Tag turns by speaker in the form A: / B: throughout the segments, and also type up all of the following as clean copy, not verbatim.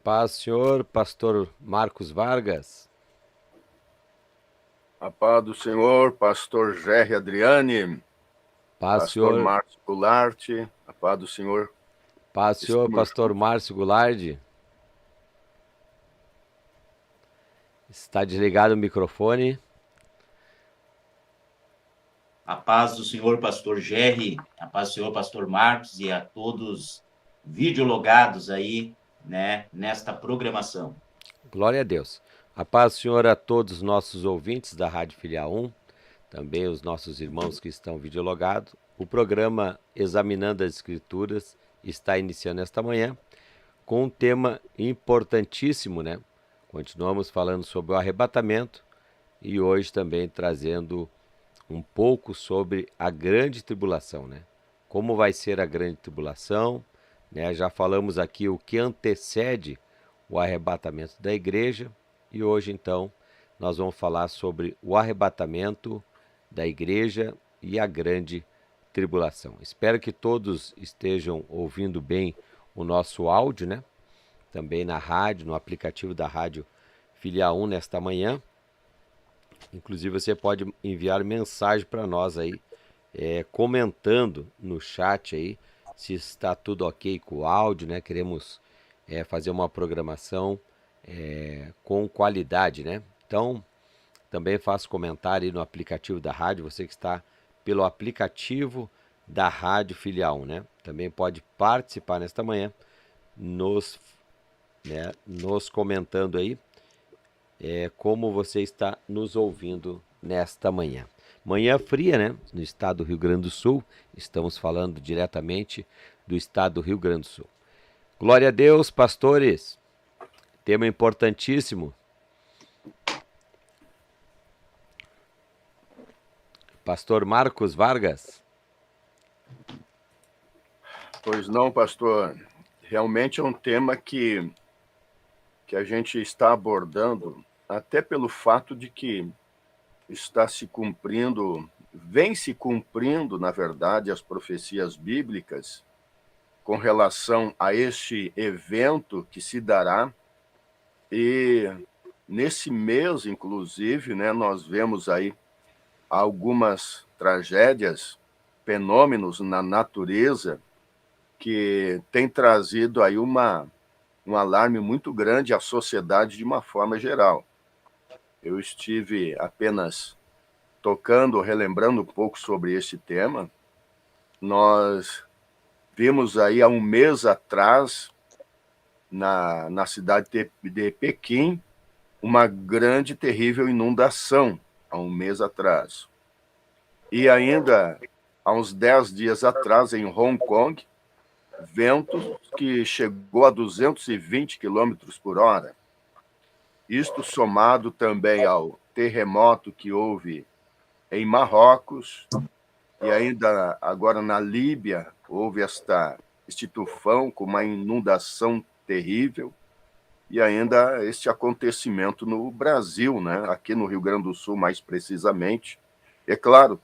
A: Paz, senhor, pastor Marcos Vargas.
B: A paz do Senhor, pastor Gerry Adriane.
A: Paz,
B: pastor
A: senhor.
B: Márcio Goulart. A paz do Senhor.
A: Paz, senhor, pastor Márcio Goulart. Está desligado o microfone.
C: A paz do Senhor, pastor Gerry, a paz do Senhor, pastor Marcos, e a todos videologados aí, né, nesta programação.
A: Glória a Deus. A paz do Senhor a todos os nossos ouvintes da Rádio Filial 1, também os nossos irmãos que estão videologados. O programa Examinando as Escrituras está iniciando esta manhã com um tema importantíssimo, né? Continuamos falando sobre o arrebatamento e hoje também trazendo um pouco sobre a grande tribulação, né? Como vai ser a grande tribulação, né? Já falamos aqui o que antecede o arrebatamento da igreja e hoje então nós vamos falar sobre o arrebatamento da igreja e a grande tribulação. Espero que todos estejam ouvindo bem o nosso áudio, né? Também na rádio, no aplicativo da Rádio Filial 1 nesta manhã. Inclusive você pode enviar mensagem para nós aí, comentando no chat aí se está tudo ok com o áudio, né? Queremos fazer uma programação com qualidade, né? Então, também faça comentário aí no aplicativo da rádio, você que está pelo aplicativo da Rádio Filial 1, né? Também pode participar nesta manhã, nos comentando aí como você está nos ouvindo nesta manhã. Manhã fria, né? No estado do Rio Grande do Sul. Estamos falando diretamente do estado do Rio Grande do Sul. Glória a Deus, pastores. Tema importantíssimo. Pastor Marcos Vargas.
B: Pois não, pastor. Realmente é um tema que a gente está abordando, até pelo fato de que está se cumprindo, vem se cumprindo, na verdade, as profecias bíblicas com relação a este evento que se dará. E nesse mês, inclusive, né, nós vemos aí algumas tragédias, fenômenos na natureza que têm trazido aí um alarme muito grande à sociedade de uma forma geral. Eu estive apenas tocando, relembrando um pouco sobre esse tema. Nós vimos aí há um mês atrás, na cidade de Pequim, uma grande, terrível inundação, há um mês atrás. E ainda, há uns 10 dias atrás, em Hong Kong, ventos que chegou a 220 km por hora. Isto somado também ao terremoto que houve em Marrocos, e ainda agora na Líbia, houve este tufão com uma inundação terrível, e ainda este acontecimento no Brasil, né? Aqui no Rio Grande do Sul, mais precisamente. É claro,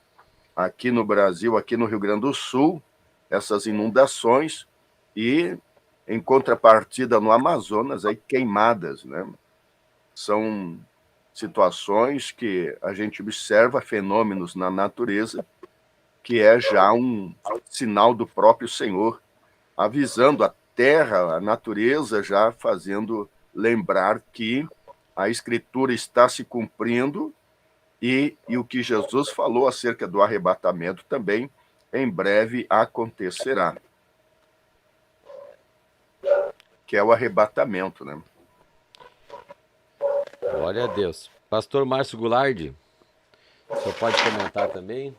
B: aqui no Brasil, aqui no Rio Grande do Sul, essas inundações e, em contrapartida, no Amazonas, aí queimadas, né? São situações que a gente observa, fenômenos na natureza, que é já um sinal do próprio Senhor, avisando a terra, a natureza, já fazendo lembrar que a Escritura está se cumprindo e o que Jesus falou acerca do arrebatamento também em breve acontecerá, que é o arrebatamento, né?
A: Glória a Deus. Pastor Márcio Goulart, o senhor pode comentar também?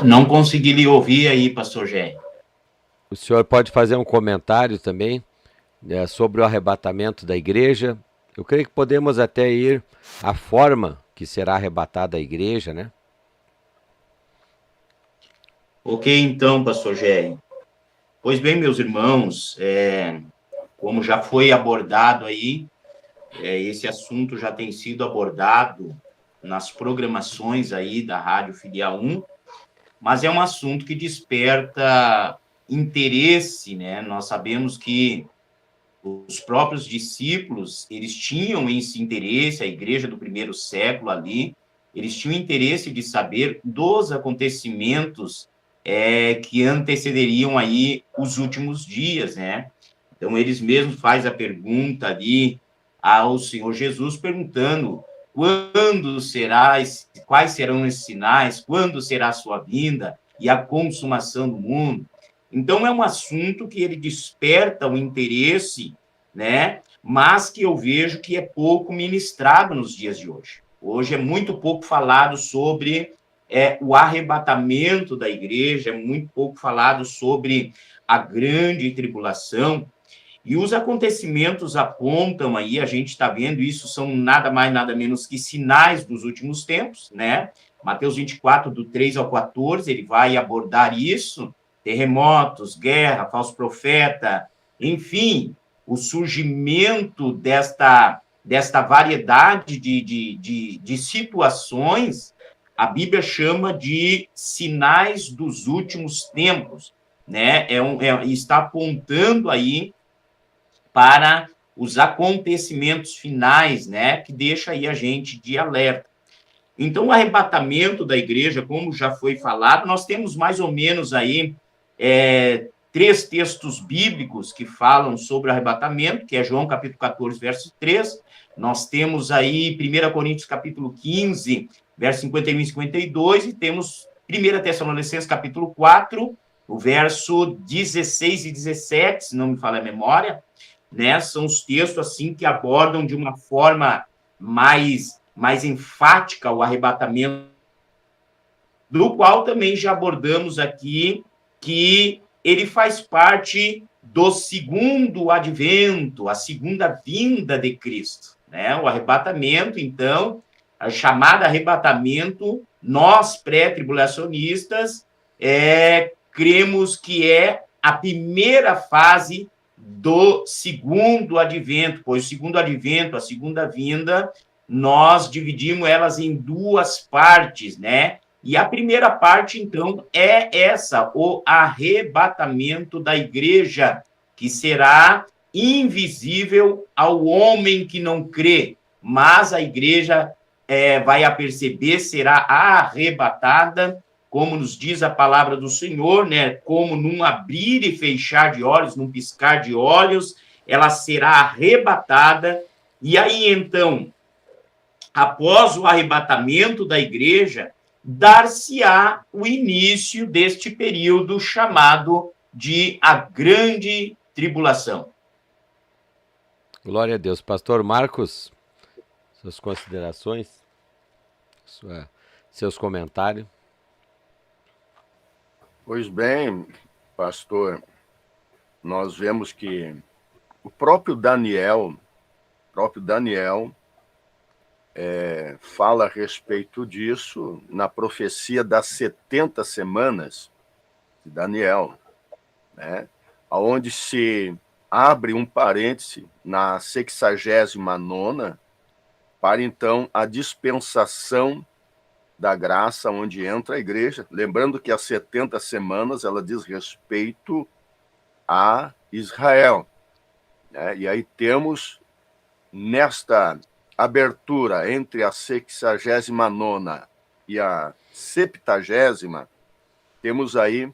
C: Não consegui lhe ouvir aí, pastor Gerry.
A: O senhor pode fazer um comentário também sobre o arrebatamento da igreja? Eu creio que podemos até ir à forma que será arrebatada a igreja, né?
C: Ok, então, pastor Gerry. Pois bem, meus irmãos, como já foi abordado aí, esse assunto já tem sido abordado nas programações aí da Rádio Filial 1, mas é um assunto que desperta interesse, né? Nós sabemos que os próprios discípulos, eles tinham esse interesse, a igreja do primeiro século ali, eles tinham interesse de saber dos acontecimentos que antecederiam aí os últimos dias, né? Então, eles mesmos fazem a pergunta ali ao Senhor Jesus, perguntando quando será, quais serão esses sinais, quando será a sua vinda e a consumação do mundo. Então, é um assunto que ele desperta o interesse, né? Mas que eu vejo que é pouco ministrado nos dias de hoje. Hoje é muito pouco falado sobre o arrebatamento da igreja, é muito pouco falado sobre a grande tribulação, e os acontecimentos apontam aí, a gente está vendo isso, são nada mais, nada menos que sinais dos últimos tempos, né? Mateus 24, do 3 ao 14, ele vai abordar isso, terremotos, guerra, falso profeta, enfim, o surgimento desta variedade de situações, a Bíblia chama de sinais dos últimos tempos, né? Está apontando aí para os acontecimentos finais, né, que deixa aí a gente de alerta. Então, o arrebatamento da igreja, como já foi falado, nós temos mais ou menos aí 3 textos bíblicos que falam sobre o arrebatamento, que é João capítulo 14, verso 3, nós temos aí 1 Coríntios capítulo 15, verso 51 e 52, e temos 1 Tessalonicenses capítulo 4, o verso 16 e 17, se não me falha a memória, né? São os textos assim que abordam de uma forma mais enfática o arrebatamento, do qual também já abordamos aqui que ele faz parte do segundo advento, a segunda vinda de Cristo, né? O arrebatamento, então, a chamada arrebatamento, nós pré-tribulacionistas cremos que é a primeira fase do segundo advento, pois o segundo advento, a segunda vinda, nós dividimos elas em 2 partes, né? E a primeira parte, então, é essa, o arrebatamento da igreja, que será invisível ao homem que não crê, mas a igreja vai aperceber, será arrebatada, como nos diz a palavra do Senhor, né? Como num abrir e fechar de olhos, num piscar de olhos, ela será arrebatada. E aí, então, após o arrebatamento da igreja, dar-se-á o início deste período chamado de a grande tribulação.
A: Glória a Deus. Pastor Marcos, suas considerações, seus comentários.
B: Pois bem, pastor, nós vemos que o próprio Daniel fala a respeito disso na profecia das 70 semanas de Daniel, né? Onde se abre um parêntese na 69ª para, então, a dispensação da graça, onde entra a igreja. Lembrando que as 70 semanas, ela diz respeito a Israel, né? E aí temos, nesta abertura entre a 69ª e a 70ª, temos aí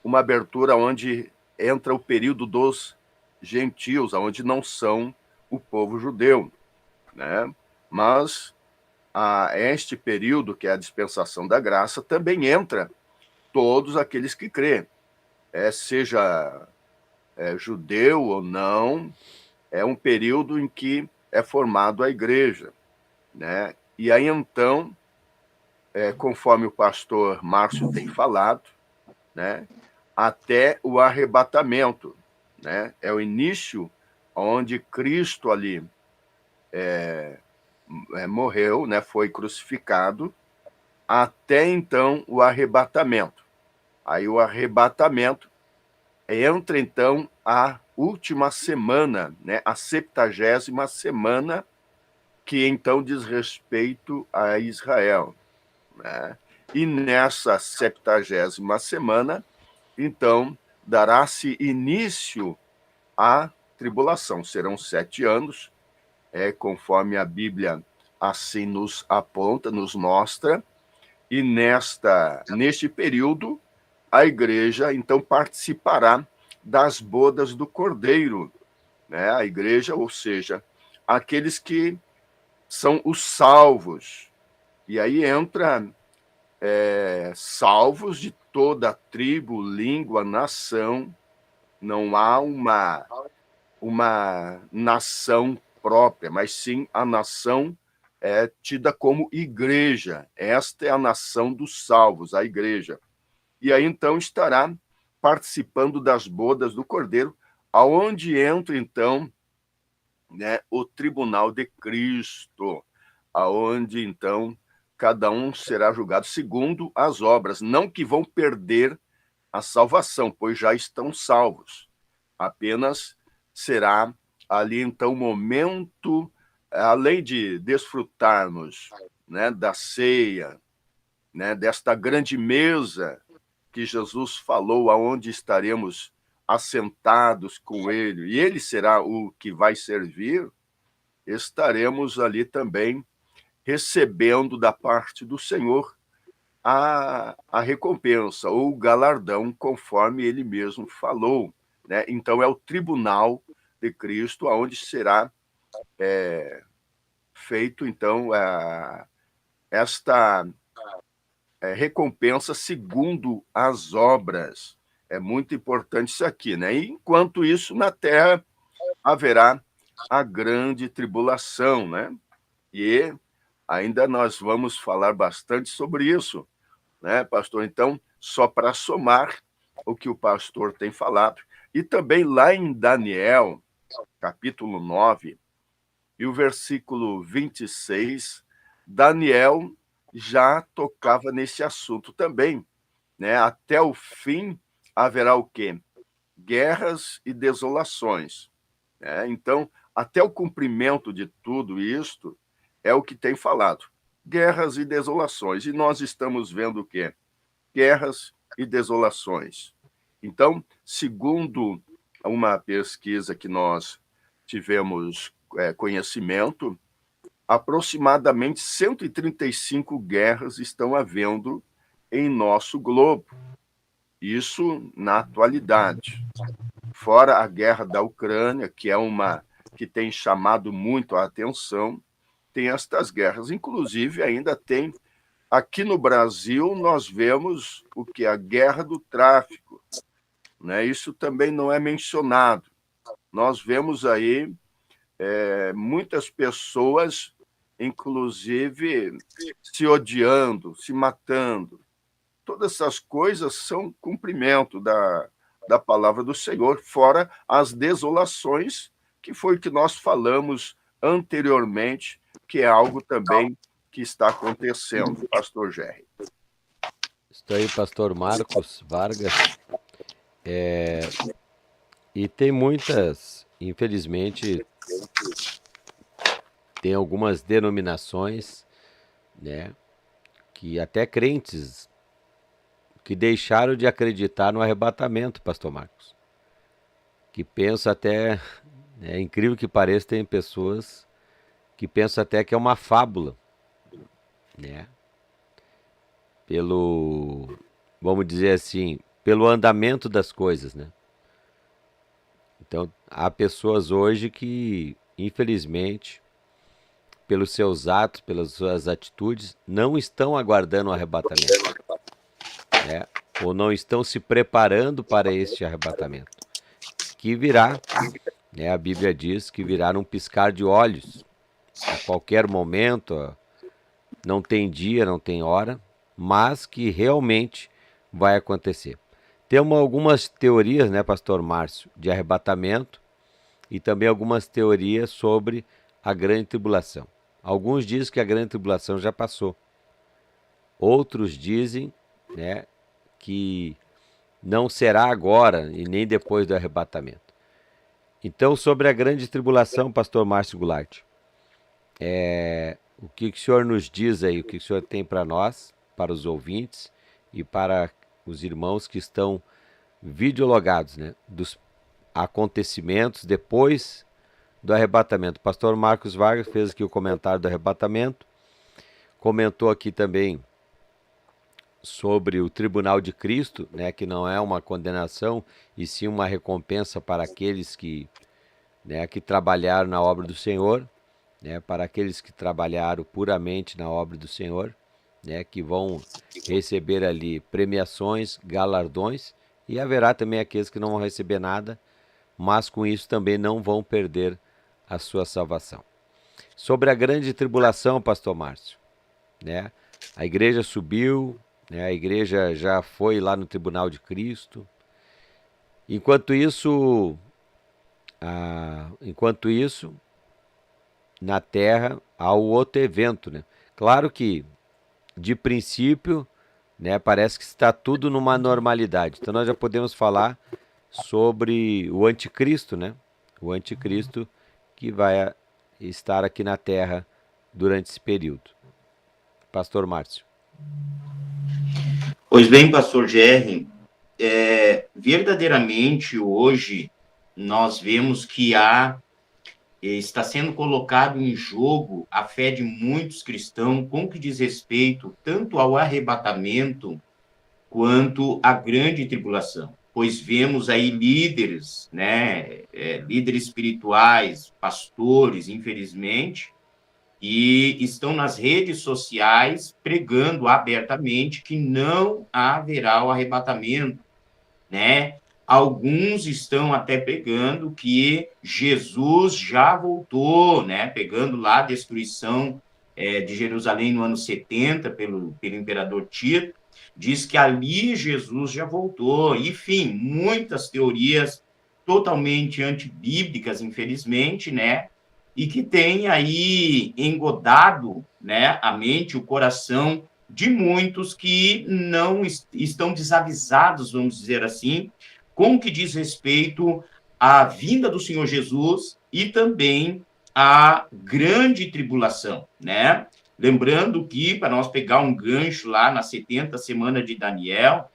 B: uma abertura onde entra o período dos gentios, onde não são o povo judeu, né? Mas este período, que é a dispensação da graça, também entra todos aqueles que crêem, seja judeu ou não, é um período em que é formado a igreja, né? E aí, então, conforme o pastor Márcio tem falado, né, até o arrebatamento, né? É o início onde Cristo ali morreu, né, foi crucificado, até então o arrebatamento. Aí o arrebatamento entra, então, a última semana, né, a 70ª semana, que então diz respeito a Israel, né? E nessa 70ª semana, então, dará-se início à tribulação. Serão 7 anos, conforme a Bíblia assim nos aponta, nos mostra, e neste período, a igreja, então, participará das bodas do Cordeiro, né? A igreja, ou seja, aqueles que são os salvos. E aí entra salvos de toda a tribo, língua, nação. Não há uma nação própria, mas sim a nação tida como igreja. Esta é a nação dos salvos, a igreja. E aí, então, estará participando das bodas do Cordeiro, aonde entra, então, né, o tribunal de Cristo, aonde, então, cada um será julgado segundo as obras, não que vão perder a salvação, pois já estão salvos. Apenas será ali, então, o momento, além de desfrutarmos, né, da ceia, né, desta grande mesa que Jesus falou, aonde estaremos assentados com ele, e ele será o que vai servir, estaremos ali também recebendo da parte do Senhor a recompensa, ou o galardão, conforme ele mesmo falou, né? Então, é o tribunal de Cristo, onde será feito, então, esta recompensa segundo as obras. É muito importante isso aqui, né? E, enquanto isso, na terra haverá a grande tribulação, né? E ainda nós vamos falar bastante sobre isso, né, pastor? Então, só para somar o que o pastor tem falado, e também lá em Daniel, capítulo 9, e o versículo 26, Daniel já tocava nesse assunto também, né? Até o fim haverá o quê? Guerras e desolações, né? Então, até o cumprimento de tudo isto é o que tem falado. Guerras e desolações. E nós estamos vendo o quê? Guerras e desolações. Então, segundo uma pesquisa que nós tivemos conhecimento, aproximadamente 135 guerras estão havendo em nosso globo. Isso na atualidade. Fora a guerra da Ucrânia, que é uma que tem chamado muito a atenção, tem estas guerras. Inclusive, ainda tem, aqui no Brasil, nós vemos o que? A guerra do tráfico, né? Isso também não é mencionado. Nós vemos aí muitas pessoas, inclusive, se odiando, se matando. Todas essas coisas são cumprimento da palavra do Senhor, fora as desolações, que foi o que nós falamos anteriormente, que é algo também que está acontecendo, pastor Gerry.
A: Estou aí, pastor Marcos Vargas. E tem muitas, infelizmente, tem algumas denominações, né, que até crentes que deixaram de acreditar no arrebatamento, pastor Marcos. Que pensam até, é incrível que pareça, tem pessoas que pensam até que é uma fábula, né? Vamos dizer assim, pelo andamento das coisas, né? Então, há pessoas hoje que, infelizmente, pelos seus atos, pelas suas atitudes, não estão aguardando o arrebatamento, né? Ou não estão se preparando para este arrebatamento, que virá, né? A Bíblia diz que virá num piscar de olhos, a qualquer momento, não tem dia, não tem hora, mas que realmente vai acontecer. Temos algumas teorias, né, pastor Márcio, de arrebatamento e também algumas teorias sobre a grande tribulação. Alguns dizem que a grande tribulação já passou. Outros dizem, né, que não será agora e nem depois do arrebatamento. Então, sobre a grande tribulação, pastor Márcio Goulart, o que o senhor nos diz aí, o que o senhor tem para nós, para os ouvintes e para os irmãos que estão videologados, né, dos acontecimentos depois do arrebatamento. O pastor Marcos Vargas fez aqui o comentário do arrebatamento, comentou aqui também sobre o tribunal de Cristo, né, que não é uma condenação, e sim uma recompensa para aqueles que, né, que trabalharam na obra do Senhor, né, para aqueles que trabalharam puramente na obra do Senhor, né, que vão receber ali premiações, galardões, e haverá também aqueles que não vão receber nada, mas com isso também não vão perder a sua salvação. Sobre a grande tribulação, pastor Márcio, né, a igreja subiu, né, a igreja já foi lá no tribunal de Cristo. Enquanto isso, na Terra há o outro evento, né? Claro que, de princípio, né, parece que está tudo numa normalidade. Então nós já podemos falar sobre o anticristo, né? O anticristo que vai estar aqui na Terra durante esse período. Pastor Márcio.
C: Pois bem, pastor Gerry, verdadeiramente hoje nós vemos que está sendo colocado em jogo a fé de muitos cristãos com que diz respeito tanto ao arrebatamento quanto à grande tribulação. Pois vemos aí líderes, né, líderes espirituais, pastores, infelizmente, e estão nas redes sociais pregando abertamente que não haverá o arrebatamento, né? Alguns estão até pregando que Jesus já voltou, né? Pegando lá a destruição de Jerusalém no ano 70 pelo imperador Tito, diz que ali Jesus já voltou. Enfim, muitas teorias totalmente antibíblicas, infelizmente, né? E que tem aí engodado, né, a mente, o coração de muitos que não estão desavisados, vamos dizer assim, com o que diz respeito à vinda do Senhor Jesus e também à grande tribulação, né? Lembrando que, para nós pegar um gancho lá na 70ª semana de Daniel,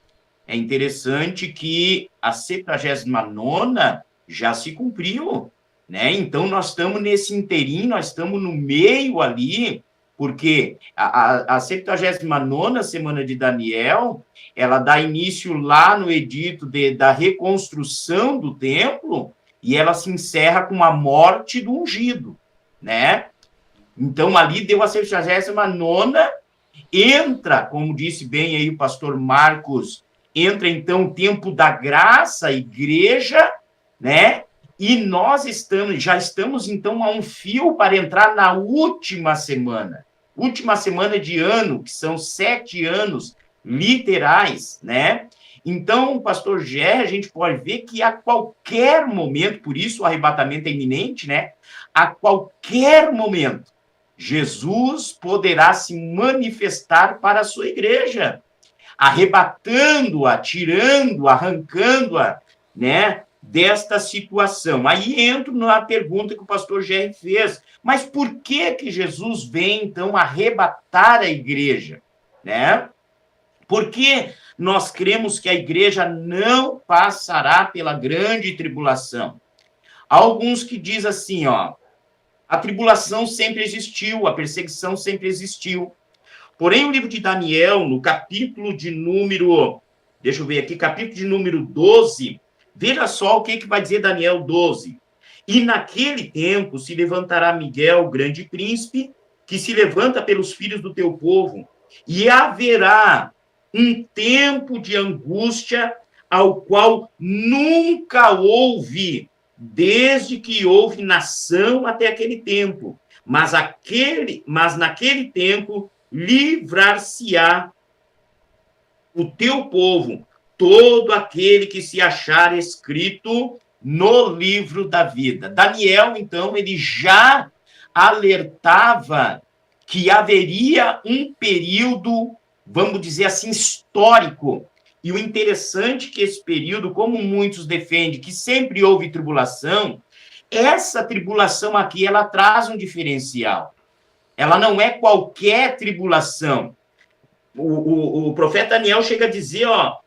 C: é interessante que a 79ª já se cumpriu, né? Então, nós estamos nesse inteirinho, nós estamos no meio ali, porque a 79ª semana de Daniel, ela dá início lá no edito da reconstrução do templo, e ela se encerra com a morte do ungido, né? Então, ali deu a 79ª, entra, como disse bem aí o pastor Marcos, entra então o tempo da graça, a igreja, né? E nós já estamos, então, a um fio para entrar na última semana de ano, que são 7 anos literais, né? Então, pastor Gerry, a gente pode ver que a qualquer momento, por isso o arrebatamento é iminente, né? A qualquer momento, Jesus poderá se manifestar para a sua igreja, arrebatando-a, tirando-a, arrancando-a, né, desta situação. Aí entro na pergunta que o pastor Gerry fez, mas por que Jesus vem, então, arrebatar a igreja, né? Porque nós cremos que a igreja não passará pela grande tribulação. Há alguns que dizem assim, ó, a tribulação sempre existiu, a perseguição sempre existiu. Porém, o livro de Daniel, no capítulo de número, deixa eu ver aqui, capítulo de número 12, veja só o que vai dizer Daniel 12. E naquele tempo se levantará Miguel, o grande príncipe, que se levanta pelos filhos do teu povo, e haverá um tempo de angústia ao qual nunca houve, desde que houve nação até aquele tempo. Mas naquele tempo livrar-se-á o teu povo, todo aquele que se achar escrito no livro da vida. Daniel, então, ele já alertava que haveria um período, vamos dizer assim, histórico. E o interessante é que esse período, como muitos defendem, que sempre houve tribulação, essa tribulação aqui, ela traz um diferencial. Ela não é qualquer tribulação. O profeta Daniel chega a dizer, ó,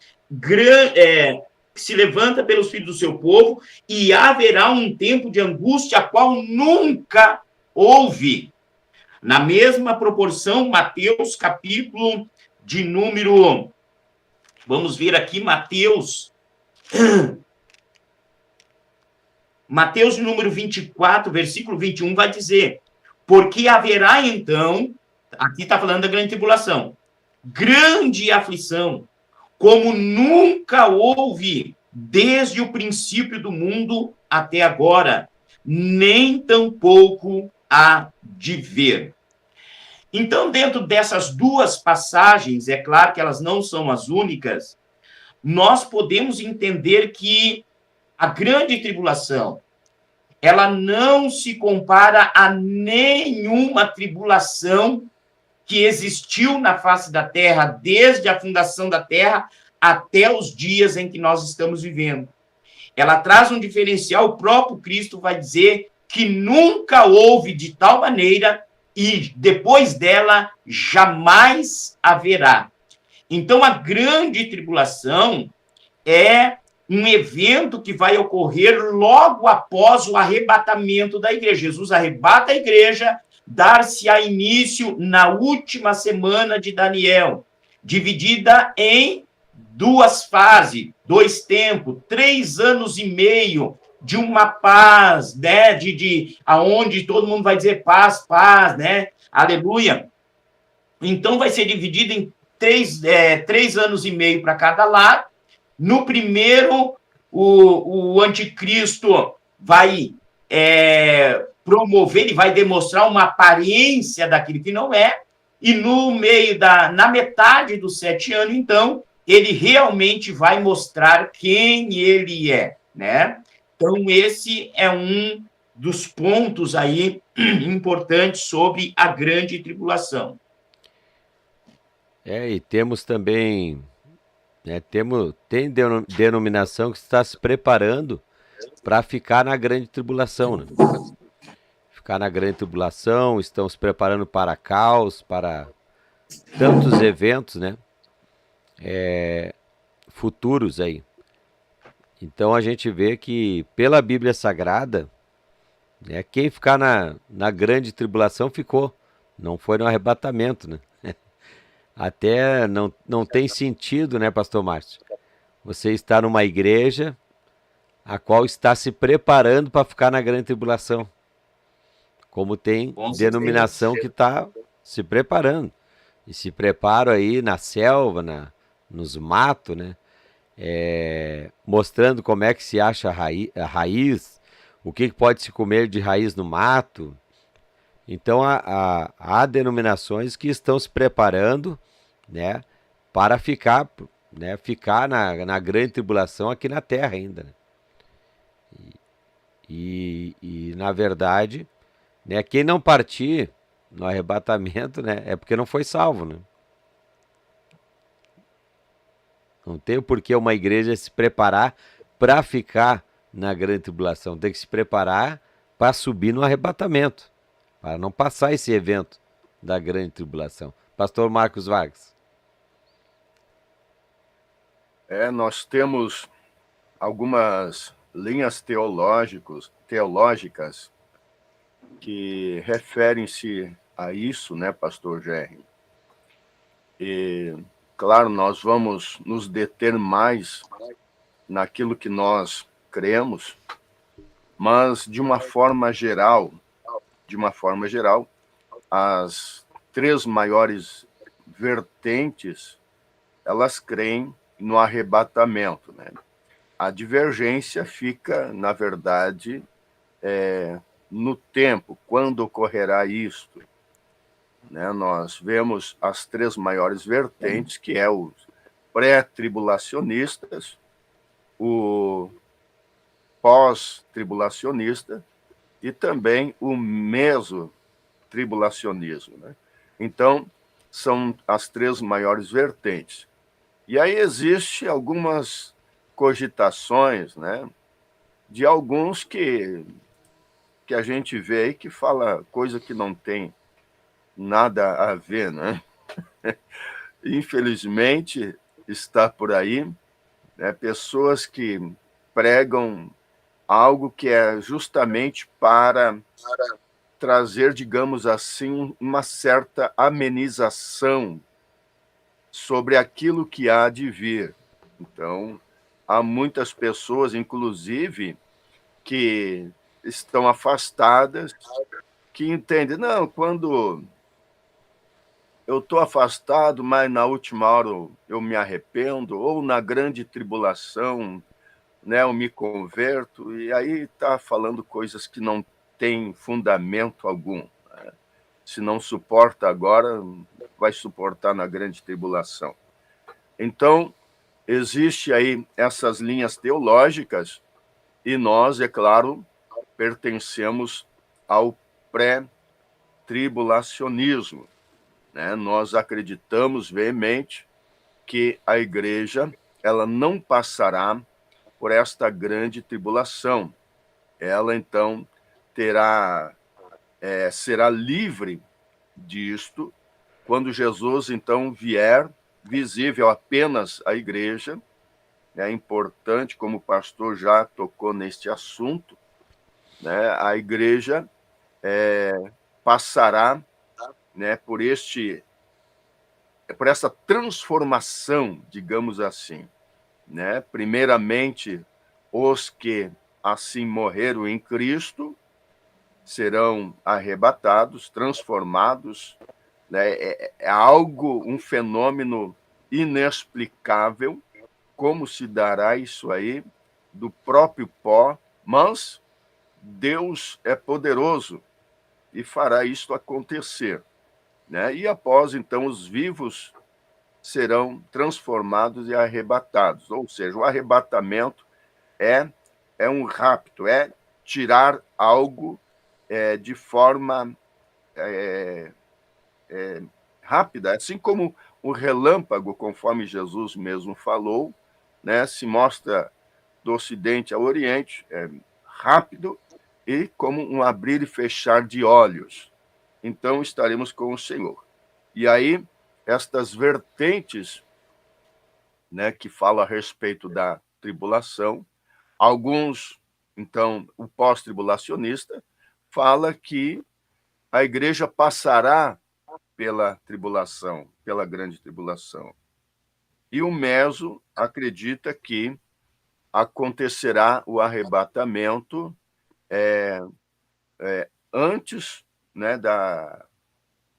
C: que se levanta pelos filhos do seu povo, e haverá um tempo de angústia, a qual nunca houve. Na mesma proporção, Mateus, capítulo de número... Vamos ver aqui, Mateus, número 24, versículo 21, vai dizer: porque haverá então, aqui está falando da grande tribulação, grande aflição, como nunca houve desde o princípio do mundo até agora, nem tampouco há de ver. Então, dentro dessas duas passagens, é claro que elas não são as únicas, nós podemos entender que a grande tribulação, ela não se compara a nenhuma tribulação que existiu na face da terra, desde a fundação da terra até os dias em que nós estamos vivendo. Ela traz um diferencial, o próprio Cristo vai dizer que nunca houve de tal maneira e depois dela jamais haverá. Então, a grande tribulação é um evento que vai ocorrer logo após o arrebatamento da igreja. Jesus arrebata a igreja, dar-se-á início na última semana de Daniel, dividida em duas fases, 2 tempos, 3 anos e meio de uma paz, né, aonde todo mundo vai dizer paz, paz, né, aleluia. Então vai ser dividido em 3 anos e meio para cada lado. No primeiro, o anticristo vai promover, ele vai demonstrar uma aparência daquilo que não é, e no meio na metade dos 7 anos, então, ele realmente vai mostrar quem ele é, né? Então, esse é um dos pontos aí importantes sobre a grande tribulação.
A: E temos também, né, tem denominação que está se preparando para ficar na grande tribulação, né? Ficar na grande tribulação, estão se preparando para caos, para tantos eventos, né? Futuros aí. Então a gente vê que pela Bíblia Sagrada, né, quem ficar na grande tribulação ficou, não foi no arrebatamento, né? Até não tem sentido, né, pastor Márcio? Você está numa igreja a qual está se preparando para ficar na grande tribulação. Como tem denominação que está se preparando. E se preparam aí na selva, nos matos, né? Mostrando como é que se acha a raiz, o que pode se comer de raiz no mato. Então, há denominações que estão se preparando, né, para ficar na grande tribulação aqui na Terra ainda. Né? E, na verdade, né, quem não partir no arrebatamento, né, é porque não foi salvo. Né? Não tem o porquê uma igreja se preparar para ficar na grande tribulação. Tem que se preparar para subir no arrebatamento, para não passar esse evento da grande tribulação. Pastor Marcos Vargas.
B: Nós temos algumas linhas teológicas que referem-se a isso, né, pastor Gerry? E, claro, nós vamos nos deter mais naquilo que nós cremos, mas de uma forma geral, as 3 maiores vertentes, elas creem no arrebatamento, né? A divergência fica, na verdade, no tempo, quando ocorrerá isto. Né? Nós vemos as 3 maiores vertentes, que é os pré-tribulacionistas, o pós-tribulacionista e também o mesotribulacionismo. Né? Então, são as 3 maiores vertentes. E aí existe algumas cogitações, né, de alguns que a gente vê aí que fala coisa que não tem nada a ver, né? Infelizmente, está por aí, né? Pessoas que pregam algo que é justamente para trazer, digamos assim, uma certa amenização sobre aquilo que há de vir. Então, há muitas pessoas, inclusive, que estão afastadas, que entendem, não, quando eu estou afastado, mas na última hora eu me arrependo, ou na grande tribulação, né, eu me converto, e aí está falando coisas que não têm fundamento algum. Se não suporta agora, vai suportar na grande tribulação. Então, existe aí essas linhas teológicas, e nós, é claro, pertencemos ao pré-tribulacionismo, né? Nós acreditamos veemente que a igreja ela não passará por esta grande tribulação. Ela, então, será livre disto quando Jesus, então, vier, visível apenas à igreja. É importante, como o pastor já tocou neste assunto, né? A igreja passará, né, por essa transformação, digamos assim, né? Primeiramente, os que assim morreram em Cristo serão arrebatados, transformados, né? É algo, um fenômeno inexplicável. Como se dará isso aí do próprio pó? Mas Deus é poderoso e fará isto acontecer, né? E após, então, os vivos serão transformados e arrebatados. Ou seja, o arrebatamento é um rapto, é tirar algo de forma rápida, assim como o relâmpago, conforme Jesus mesmo falou, né, se mostra do Ocidente ao Oriente, rápido e como um abrir e fechar de olhos. Então estaremos com o Senhor. E aí, estas vertentes, né, que falam a respeito da tribulação, alguns, então, o pós-tribulacionista, fala que a igreja passará pela tribulação, pela grande tribulação. E o Meso acredita que acontecerá o arrebatamento antes, né,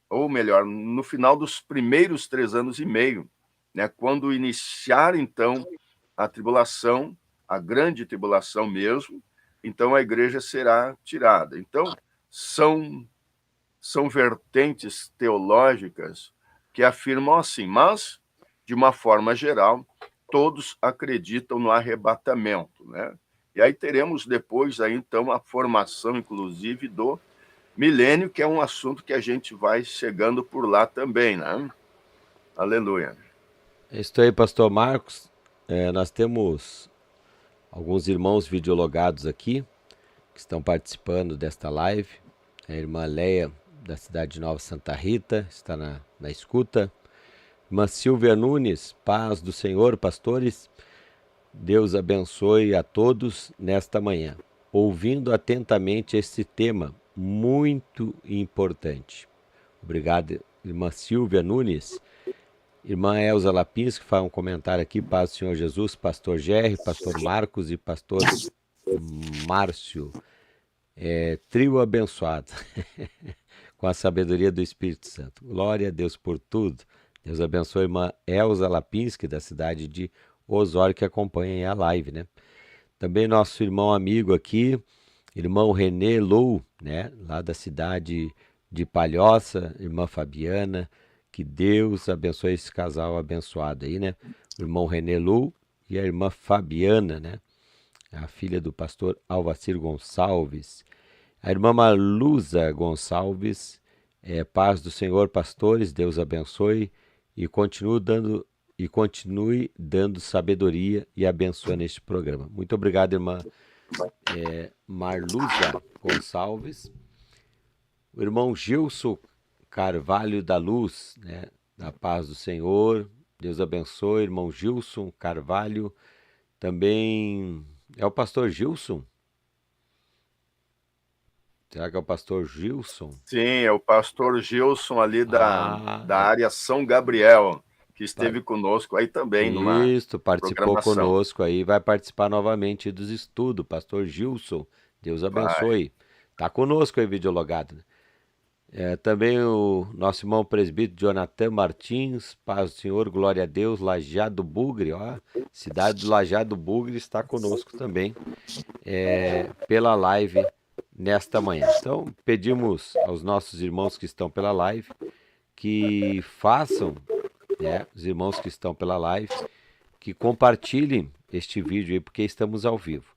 B: ou melhor, no final dos primeiros 3 anos e meio, né, quando iniciar, então, a tribulação, a grande tribulação mesmo, então a igreja será tirada. Então, são vertentes teológicas que afirmam assim, mas, de uma forma geral, todos acreditam no arrebatamento, né? E aí teremos depois, aí, então, a formação, inclusive, do milênio, que é um assunto que a gente vai chegando por lá também, né? Aleluia.
A: É isso aí, pastor Marcos. Nós temos alguns irmãos videologados aqui que estão participando desta live. A irmã Leia, da cidade de Nova Santa Rita, está na escuta. Irmã Silvia Nunes, paz do Senhor, pastores. Deus abençoe a todos nesta manhã, ouvindo atentamente este tema muito importante. Obrigado, irmã Silvia Nunes. Irmã Elza Lapinski faz um comentário aqui, paz do Senhor Jesus, pastor Gerry, pastor Marcos e pastor Márcio. Trio abençoado, com a sabedoria do Espírito Santo. Glória a Deus por tudo. Deus abençoe a irmã Elza Lapinski, da cidade de Osório, que acompanha a live, né? Também nosso irmão amigo aqui, irmão René Lou, né? Lá da cidade de Palhoça, irmã Fabiana. Que Deus abençoe esse casal abençoado aí, né? O irmão René Lou e a irmã Fabiana, né? A filha do pastor Alvacir Gonçalves. A irmã Malusa Gonçalves, paz do Senhor, pastores, Deus abençoe e continue dando sabedoria e abençoando este programa. Muito obrigado, irmã Marluza Gonçalves. O irmão Gilson Carvalho da Luz, né? Da paz do Senhor, Deus abençoe, irmão Gilson Carvalho, Também é o pastor Gilson? Será que é o pastor Gilson?
B: Sim, é o pastor Gilson ali da
A: É.
B: área São Gabriel, que esteve conosco aí também numa
A: Isso, participou
B: programação.
A: conosco aí, vai participar novamente dos estudos, pastor Gilson. Deus
B: Vai.
A: abençoe. Tá conosco aí, videologado, né? Também o nosso irmão presbítero Jonathan Martins, paz do Senhor, glória a Deus, Lajeado Bugre, ó, cidade do Lajeado Bugre está conosco também, pela live nesta manhã. Então, pedimos aos nossos irmãos que estão pela live que façam, né, os irmãos que estão pela live, que compartilhem este vídeo aí, porque estamos ao vivo.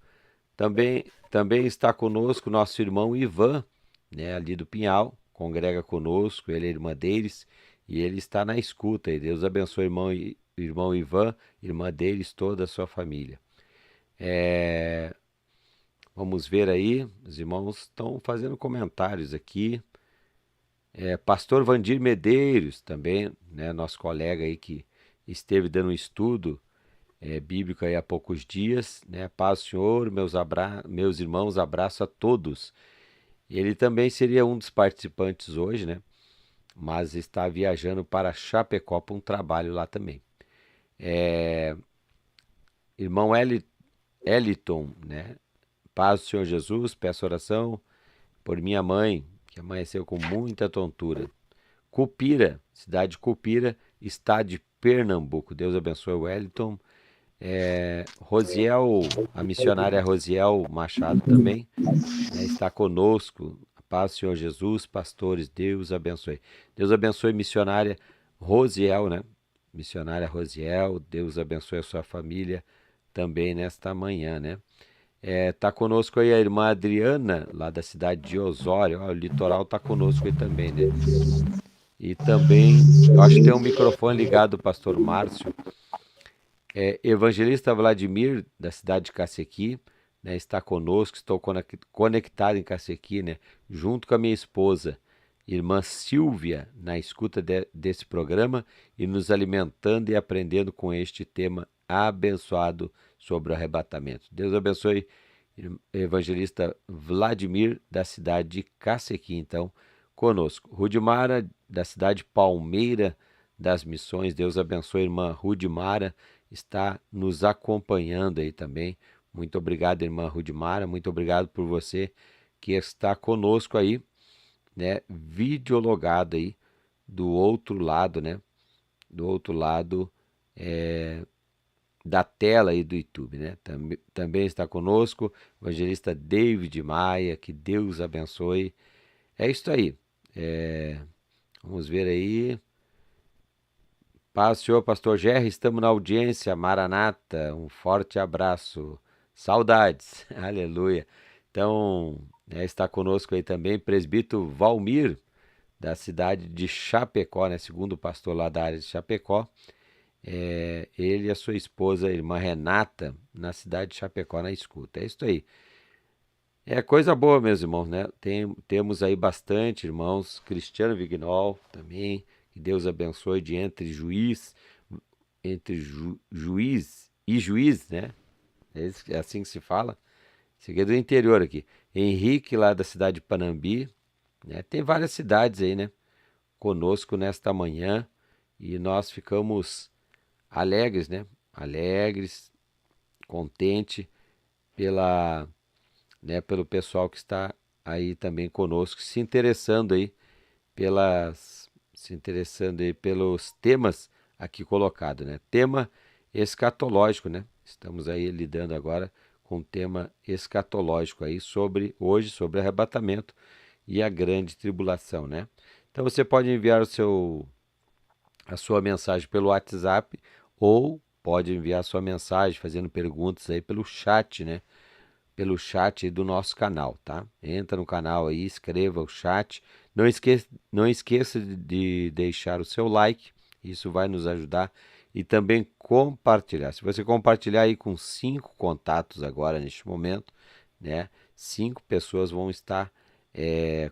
A: Também está conosco nosso irmão Ivan, né, ali do Pinhal, congrega conosco, ele é irmã deles, e ele está na escuta. E Deus abençoe irmão Ivan, irmã deles, toda a sua família. Vamos ver aí, os irmãos estão fazendo comentários aqui. Pastor Vandir Medeiros, também, né, nosso colega aí que esteve dando um estudo bíblico aí há poucos dias, né? Paz do Senhor, meus irmãos, abraço a todos. Ele também seria um dos participantes hoje, né? Mas está viajando para Chapecó para um trabalho lá também. Irmão Eliton, né? Paz do Senhor Jesus, peço oração por minha mãe, que amanheceu com muita tontura. Cupira, cidade de Cupira, estado de Pernambuco. Deus abençoe o Wellington. Rosiel, a missionária Rosiel Machado também, né, está conosco. A paz do Senhor Jesus, pastores, Deus abençoe. Deus abençoe missionária Rosiel, né? Missionária Rosiel, Deus abençoe a sua família também nesta manhã, né? Tá conosco aí a irmã Adriana, lá da cidade de Osório. Ó, o litoral tá conosco aí também, né? E também, eu acho que tem um microfone ligado, pastor Márcio. Evangelista Vladimir, da cidade de Cacequi, né, está conosco. Estou conectado em Cacequi, né, junto com a minha esposa, irmã Silvia, na escuta desse programa e nos alimentando e aprendendo com este tema abençoado sobre o arrebatamento. Deus abençoe, evangelista Vladimir, da cidade de Cacequi, então, conosco. Rudimara, da cidade de Palmeira das Missões, Deus abençoe, irmã Rudimara, está nos acompanhando aí também. Muito obrigado, irmã Rudimara, muito obrigado por você que está conosco aí, né, videologado aí do outro lado, né, do outro lado da tela aí do YouTube, né. Também está conosco o evangelista David Maia, que Deus abençoe. É isso aí. Vamos ver aí. Paz, Senhor, pastor Gerry, estamos na audiência, Maranata, um forte abraço, saudades, aleluia. Então, está conosco aí também presbítero Valmir, da cidade de Chapecó, né, segundo o pastor lá da área de Chapecó, ele e a sua esposa, a irmã Renata, na cidade de Chapecó, na escuta. É isso aí. É coisa boa, meus irmãos, né? Temos aí bastante irmãos, Cristiano Vignol também, que Deus abençoe de juiz e juiz, né? É assim que se fala. Isso aqui é do interior aqui. Henrique, lá da cidade de Panambi, né? Tem várias cidades aí, né? Conosco nesta manhã e nós ficamos alegres, né? Alegres, contente pela, né, pelo pessoal que está aí também conosco, se interessando aí pelos temas aqui colocados, né? Tema escatológico, né? Estamos aí lidando agora com o tema escatológico aí hoje sobre arrebatamento e a grande tribulação, né? Então você pode enviar a sua mensagem pelo WhatsApp ou pode enviar a sua mensagem fazendo perguntas aí pelo chat, né? Pelo chat do nosso canal, tá? Entra no canal aí, escreva o chat. Não esqueça de deixar o seu like, isso vai nos ajudar. E também compartilhar. Se você compartilhar aí com 5 contatos agora, neste momento, né? 5 pessoas vão estar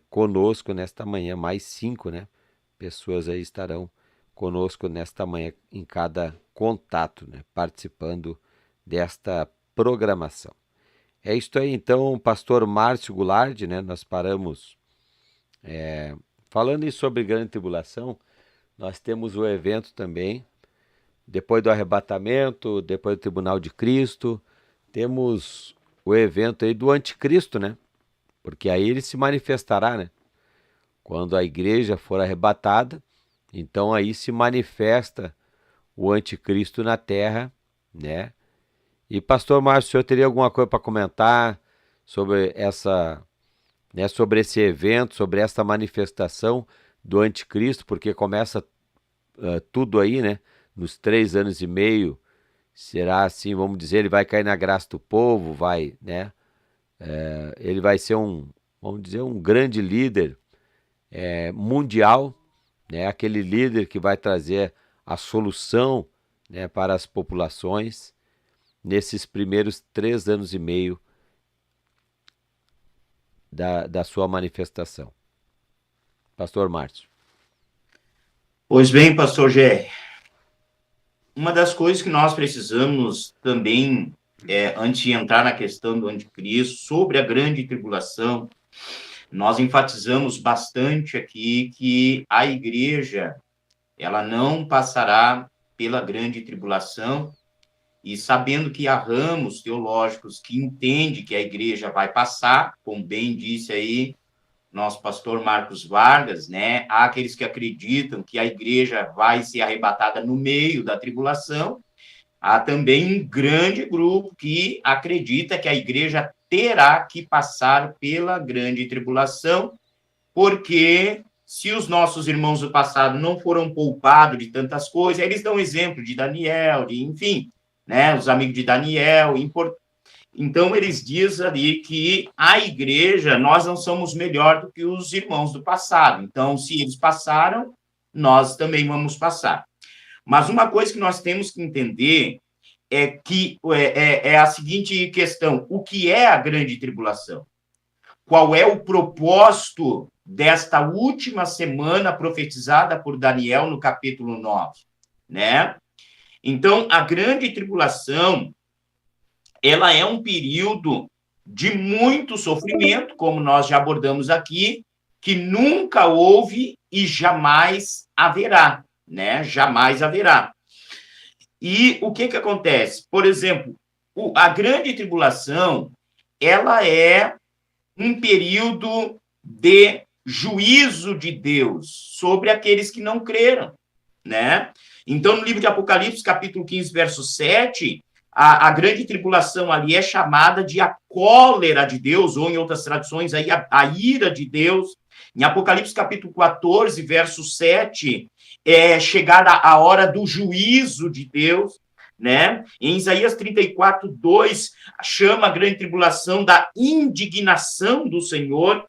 A: conosco nesta manhã, mais 5, né? Pessoas aí estarão conosco nesta manhã em cada contato, né? Participando desta programação. É isso aí, então, pastor Márcio Goulart, né? Nós paramos falando sobre grande tribulação. Nós temos o evento também, depois do arrebatamento, depois do tribunal de Cristo, temos o evento aí do anticristo, né? Porque aí ele se manifestará, né? Quando a igreja for arrebatada, então aí se manifesta o anticristo na terra, né? E pastor Márcio, o senhor teria alguma coisa para comentar sobre sobre esse evento, sobre essa manifestação do anticristo, porque começa tudo aí, né? Nos 3 anos e meio, será assim, vamos dizer, ele vai cair na graça do povo, vai, né? Ele vai ser vamos dizer, um grande líder mundial, né? Aquele líder que vai trazer a solução, né, para as populações nesses primeiros 3 anos e meio da sua manifestação. Pastor Márcio.
C: Pois bem, pastor Gé, uma das coisas que nós precisamos também, antes de entrar na questão do anticristo, sobre a grande tribulação, nós enfatizamos bastante aqui que a igreja, ela não passará pela grande tribulação, e sabendo que há ramos teológicos que entendem que a igreja vai passar, como bem disse aí nosso pastor Marcos Vargas, né? Há aqueles que acreditam que a igreja vai ser arrebatada no meio da tribulação. Há também um grande grupo que acredita que a igreja terá que passar pela grande tribulação, porque se os nossos irmãos do passado não foram poupados de tantas coisas, eles dão exemplo de Daniel, enfim, né? Os amigos de Daniel, então, eles dizem ali que a igreja, nós não somos melhor do que os irmãos do passado. Então, se eles passaram, nós também vamos passar. Mas uma coisa que nós temos que entender é que é a seguinte questão: o que é a grande tribulação? Qual é o propósito desta última semana profetizada por Daniel no capítulo 9, né? Então, a grande tribulação, ela é um período de muito sofrimento, como nós já abordamos aqui, que nunca houve e jamais haverá, né? Jamais haverá. E o que acontece? Por exemplo, a grande tribulação, ela é um período de juízo de Deus sobre aqueles que não creram, né? Então, no livro de Apocalipse, capítulo 15, verso 7, a grande tribulação ali é chamada de a cólera de Deus, ou em outras traduções, aí, a ira de Deus. Em Apocalipse, capítulo 14, verso 7, é chegada a hora do juízo de Deus, né? Em Isaías 34, 2, chama a grande tribulação da indignação do Senhor.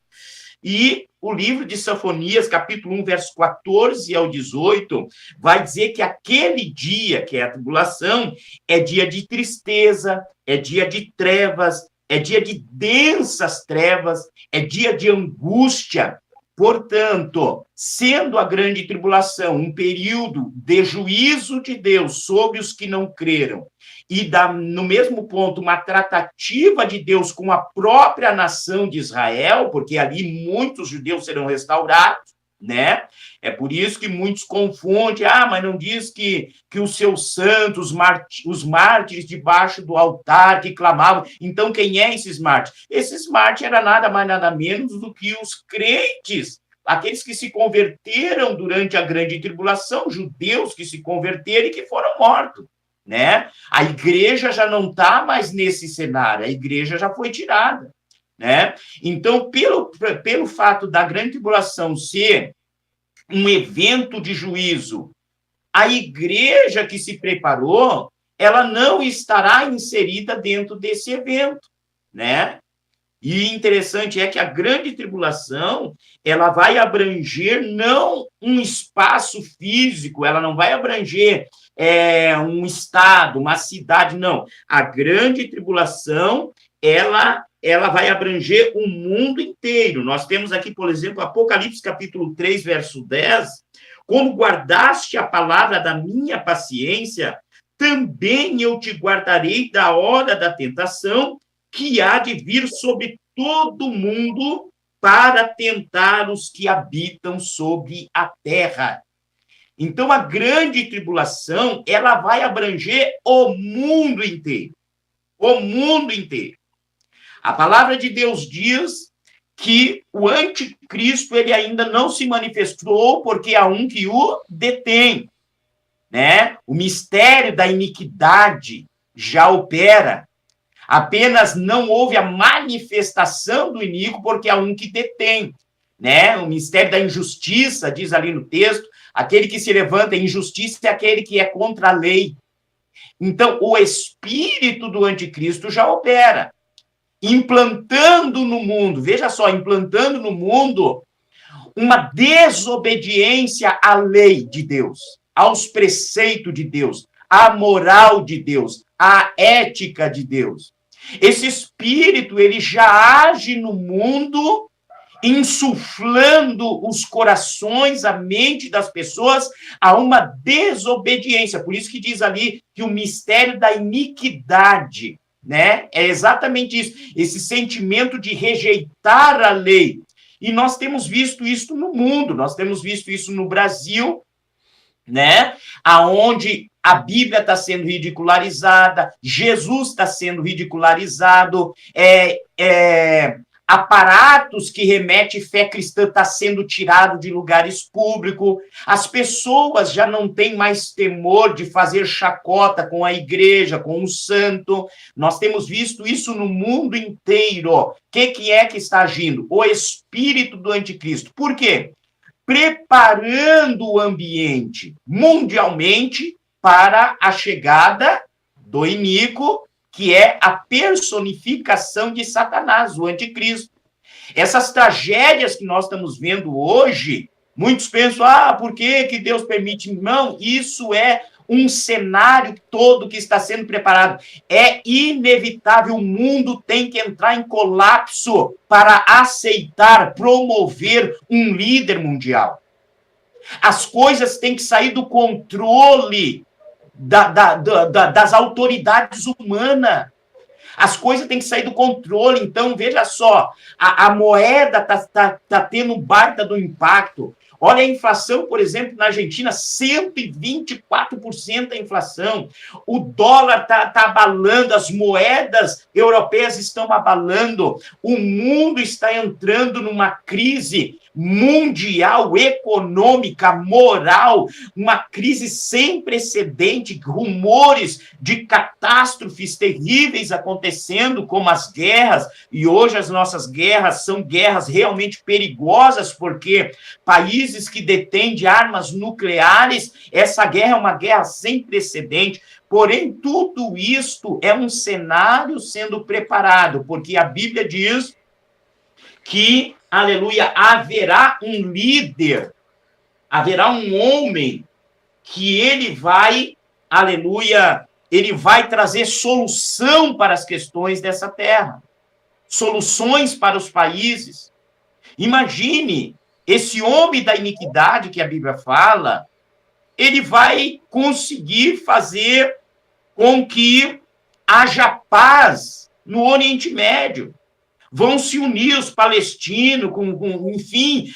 C: E o livro de Sofonias, capítulo 1, verso 14 ao 18, vai dizer que aquele dia, que é a tribulação, é dia de tristeza, é dia de trevas, é dia de densas trevas, é dia de angústia. Portanto, sendo a grande tribulação um período de juízo de Deus sobre os que não creram, e no mesmo ponto uma tratativa de Deus com a própria nação de Israel, porque ali muitos judeus serão restaurados, né? É por isso que muitos confundem, mas não diz que os seus santos, os mártires debaixo do altar que clamavam. Então, quem é esses mártires? Esses mártires eram nada mais, nada menos do que os crentes, aqueles que se converteram durante a grande tribulação, judeus que se converteram e que foram mortos, né? A igreja já não está mais nesse cenário, a igreja já foi tirada, né? Então, pelo fato da grande tribulação ser um evento de juízo, a igreja que se preparou, ela não estará inserida dentro desse evento, né? E interessante é que a grande tribulação, ela vai abranger não um espaço físico, ela não vai abranger um estado, uma cidade, não. A grande tribulação, ela vai abranger o mundo inteiro. Nós temos aqui, por exemplo, Apocalipse capítulo 3, verso 10, como guardaste a palavra da minha paciência, também eu te guardarei da hora da tentação, que há de vir sobre todo mundo para tentar os que habitam sobre a terra. Então, a grande tribulação, ela vai abranger o mundo inteiro. O mundo inteiro. A palavra de Deus diz que o anticristo, ele ainda não se manifestou, porque há um que o detém, né? O mistério da iniquidade já opera. Apenas não houve a manifestação do iníquo, porque há um que detém, né? O mistério da injustiça, diz ali no texto, aquele que se levanta em injustiça é aquele que é contra a lei. Então, o espírito do anticristo já opera, implantando no mundo, veja só, implantando no mundo uma desobediência à lei de Deus, aos preceitos de Deus, à moral de Deus, à ética de Deus. Esse espírito, ele já age no mundo, insuflando os corações, a mente das pessoas a uma desobediência. Por isso que diz ali que o mistério da iniquidade, né? É exatamente isso, esse sentimento de rejeitar a lei. E nós temos visto isso no mundo, nós temos visto isso no Brasil, né? Aonde a Bíblia está sendo ridicularizada, Jesus está sendo ridicularizado, aparatos que remetem fé cristã está sendo tirado de lugares públicos, as pessoas já não têm mais temor de fazer chacota com a igreja, com o santo. Nós temos visto isso no mundo inteiro. O que é que está agindo? O espírito do anticristo. Por quê? Preparando o ambiente mundialmente para a chegada do iníquo, que é a personificação de Satanás, o anticristo. Essas tragédias que nós estamos vendo hoje, muitos pensam, por que Deus permite? Não, isso é um cenário todo que está sendo preparado. É inevitável, o mundo tem que entrar em colapso para aceitar, promover um líder mundial. As coisas têm que sair do controle das autoridades humanas. As coisas têm que sair do controle. Então, veja só, a moeda está tendo um baita do impacto. Olha a inflação, por exemplo, na Argentina, 124% a inflação. O dólar está abalando, as moedas europeias estão abalando. O mundo está entrando numa crise mundial, econômica, moral, uma crise sem precedente, rumores de catástrofes terríveis acontecendo, como as guerras, e hoje as nossas guerras são guerras realmente perigosas, porque países que detêm de armas nucleares, essa guerra é uma guerra sem precedente. Porém, tudo isto é um cenário sendo preparado, porque a Bíblia diz que, aleluia, haverá um líder, haverá um homem que ele vai, aleluia, ele vai trazer solução para as questões dessa terra, soluções para os países. Imagine, esse homem da iniquidade que a Bíblia fala, ele vai conseguir fazer com que haja paz no Oriente Médio. Vão se unir os palestinos, enfim,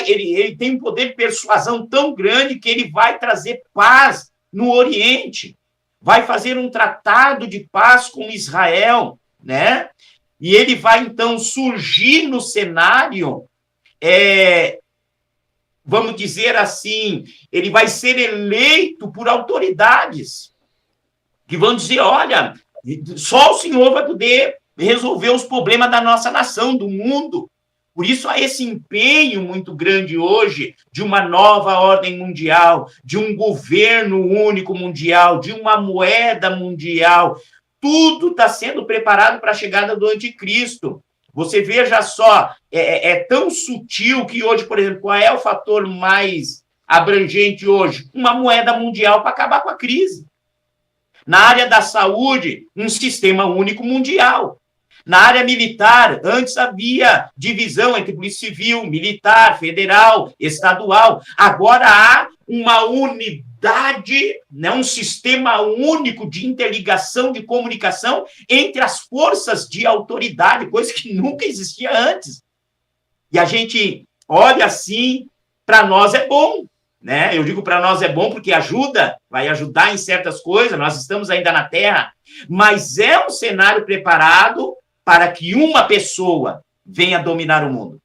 C: ele tem um poder de persuasão tão grande que ele vai trazer paz no Oriente, vai fazer um tratado de paz com Israel, né? E ele vai, então, surgir no cenário, vamos dizer assim, ele vai ser eleito por autoridades, que vão dizer, olha, só o Senhor vai poder resolver os problemas da nossa nação, do mundo. Por isso há esse empenho muito grande hoje de uma nova ordem mundial, de um governo único mundial, de uma moeda mundial. Tudo está sendo preparado para a chegada do anticristo. Você veja só, é tão sutil que hoje, por exemplo, qual é o fator mais abrangente hoje? Uma moeda mundial para acabar com a crise. Na área da saúde, um sistema único mundial. Na área militar, antes havia divisão entre polícia civil, militar, federal, estadual. Agora há uma unidade unidade, né, um sistema único de interligação, de comunicação entre as forças de autoridade, coisa que nunca existia antes. E a gente olha assim, para nós é bom, né? Eu digo para nós é bom porque ajuda, vai ajudar em certas coisas, nós estamos ainda na Terra, mas é um cenário preparado para que uma pessoa venha dominar o mundo.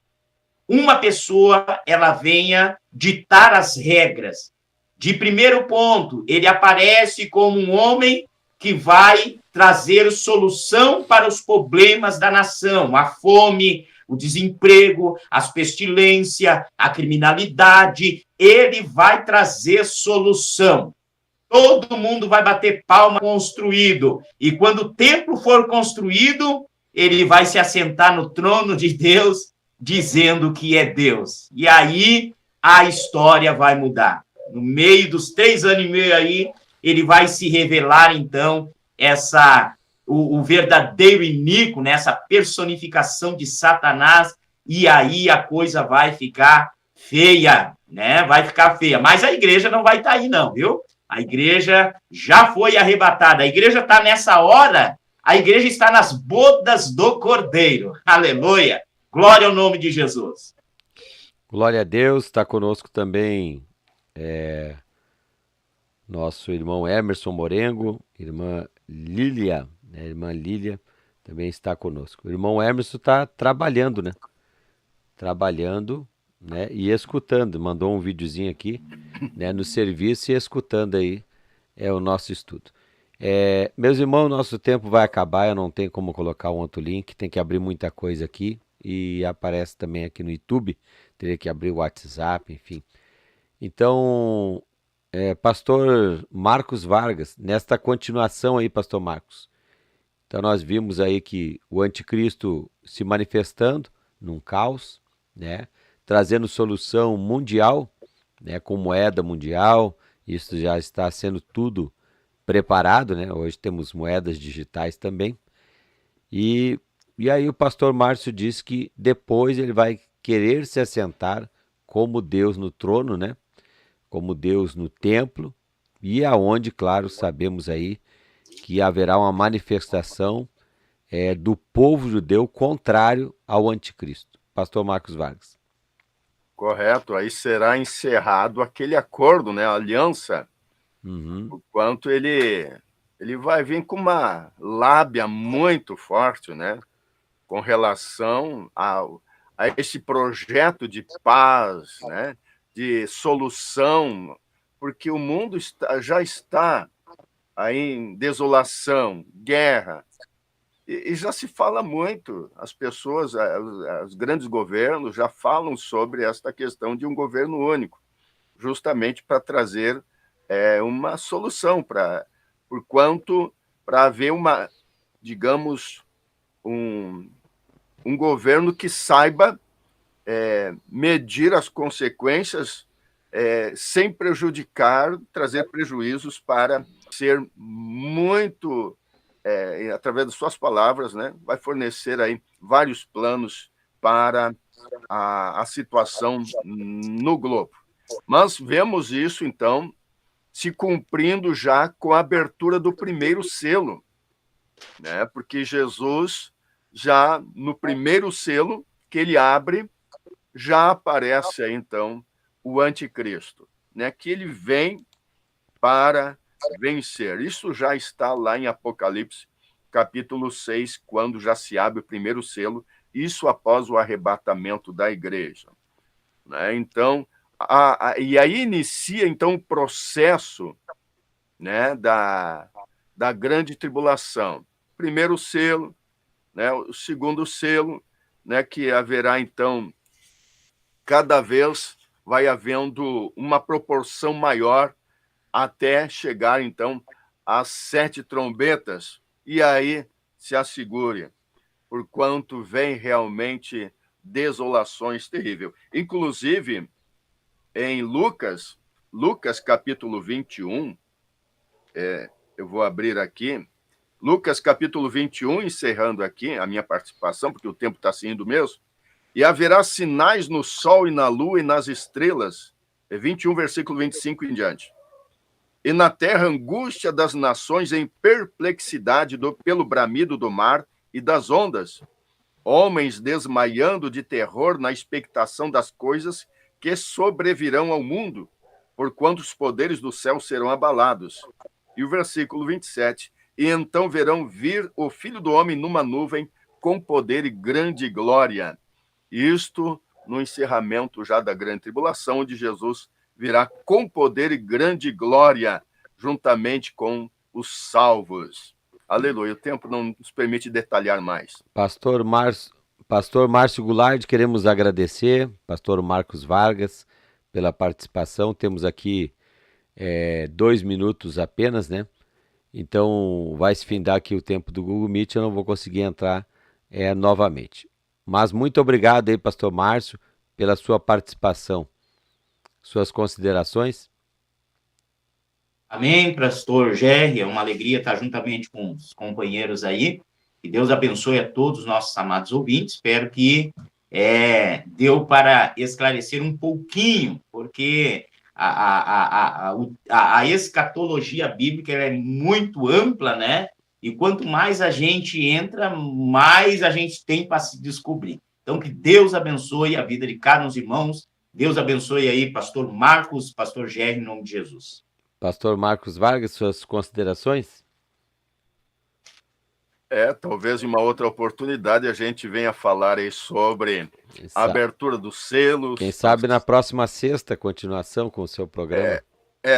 C: Uma pessoa, ela venha ditar as regras. De primeiro ponto, ele aparece como um homem que vai trazer solução para os problemas da nação, a fome, o desemprego, as pestilências, a criminalidade. Ele vai trazer solução. Todo mundo vai bater palma construído. E quando o templo for construído, ele vai se assentar no trono de Deus, dizendo que é Deus. E aí a história vai mudar. No meio dos 3 anos e meio aí, ele vai se revelar, então, o verdadeiro inimigo, né? Essa personificação de Satanás, e aí a coisa vai ficar feia, né? Vai ficar feia. Mas a igreja não vai estar aí, não, viu? A igreja já foi arrebatada. A igreja está nessa hora, a igreja está nas bodas do Cordeiro. Aleluia! Glória ao nome de Jesus.
A: Glória a Deus, está conosco também nosso irmão Emerson Morengo, irmã Lília, né? Irmã Lília também está conosco. O irmão Emerson está trabalhando, né? Trabalhando, né? E escutando. Mandou um videozinho aqui, né? No serviço e escutando aí o nosso estudo. Meus irmãos, nosso tempo vai acabar. Eu não tenho como colocar um outro link. Tem que abrir muita coisa aqui. E aparece também aqui no YouTube. Teria que abrir o WhatsApp, enfim. Então, pastor Marcos Vargas, nesta continuação aí, pastor Marcos. Então nós vimos aí que o anticristo se manifestando num caos, né? Trazendo solução mundial, né? Com moeda mundial, isso já está sendo tudo preparado, né? Hoje temos moedas digitais também. E aí o pastor Márcio disse que depois ele vai querer se assentar como Deus no trono, né? Como Deus no templo, e aonde, claro, sabemos aí que haverá uma manifestação do povo judeu contrário ao anticristo. Pastor Marcos Vargas.
B: Correto, aí será encerrado aquele acordo, né, a aliança,
A: Uhum.
B: quanto ele vai vir com uma lábia muito forte, né, com relação a esse projeto de paz, né, de solução, porque o mundo já está aí em desolação, guerra, e já se fala muito, as pessoas, os grandes governos já falam sobre esta questão de um governo único, justamente para trazer uma solução, para haver digamos, um governo que saiba medir as consequências sem prejudicar, trazer prejuízos, para ser muito, através das suas palavras, né, vai fornecer aí vários planos para a situação no globo. Mas vemos isso, então, se cumprindo já com a abertura do primeiro selo, né, porque Jesus, já no primeiro selo que ele abre, já aparece aí, então, o anticristo, né, que ele vem para vencer. Isso já está lá em Apocalipse, capítulo 6, quando já se abre o primeiro selo, isso após o arrebatamento da igreja, né? Então, e aí inicia, então, o processo, né, da grande tribulação. Primeiro selo, né, o segundo selo, né, que haverá, então, cada vez vai havendo uma proporção maior até chegar, então, às 7 trombetas. E aí se assegure, porquanto vem realmente desolações terríveis. Inclusive, em Lucas capítulo 21, eu vou abrir aqui, Lucas capítulo 21, encerrando aqui a minha participação, porque o tempo está se indo mesmo. E haverá sinais no sol e na lua e nas estrelas. 21, versículo 25 em diante. e na terra angústia das nações em perplexidade pelo bramido do mar e das ondas. Homens desmaiando de terror na expectação das coisas que sobrevirão ao mundo, porquanto os poderes do céu serão abalados. E o versículo 27, e então verão vir o Filho do Homem numa nuvem com poder e grande glória. Isto no encerramento já da grande tribulação, onde Jesus virá com poder e grande glória, juntamente com os salvos. Aleluia. O tempo não nos permite detalhar mais.
A: Pastor Márcio Goulart, queremos agradecer, pastor Marcos Vargas, pela participação. Temos aqui 2 minutos apenas, né? Então vai se findar aqui o tempo do Google Meet, eu não vou conseguir entrar novamente. Mas muito obrigado aí, pastor Márcio, pela sua participação. Suas considerações?
C: Amém, pastor Gerry, é uma alegria estar juntamente com os companheiros aí. Que Deus abençoe a todos os nossos amados ouvintes. Espero que deu para esclarecer um pouquinho, porque a escatologia bíblica ela é muito ampla, né? E quanto mais a gente entra, mais a gente tem para se descobrir. Então, que Deus abençoe a vida de cada um dos irmãos. Deus abençoe aí, pastor Marcos, pastor Gerry, em nome de Jesus.
A: Pastor Marcos Vargas, suas considerações?
B: Talvez em uma outra oportunidade a gente venha falar aí sobre a abertura dos selos.
A: Quem sabe na próxima sexta, continuação com o seu programa.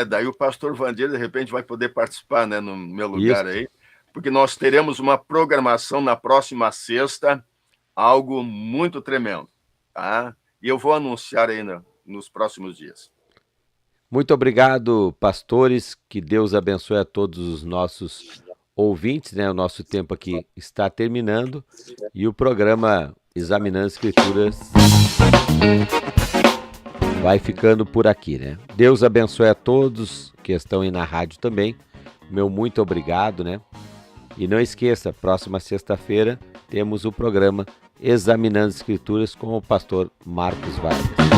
B: Daí o pastor Vandir, de repente, vai poder participar, né, no meu lugar aí, porque nós teremos uma programação na próxima sexta, algo muito tremendo, tá? E eu vou anunciar ainda nos próximos dias.
A: Muito obrigado, pastores, que Deus abençoe a todos os nossos ouvintes, né? O nosso tempo aqui está terminando e o programa Examinando Escrituras vai ficando por aqui, né? Deus abençoe a todos que estão aí na rádio também. Meu muito obrigado, né? E não esqueça, próxima sexta-feira temos o programa Examinando Escrituras com o pastor Marcos Vargas.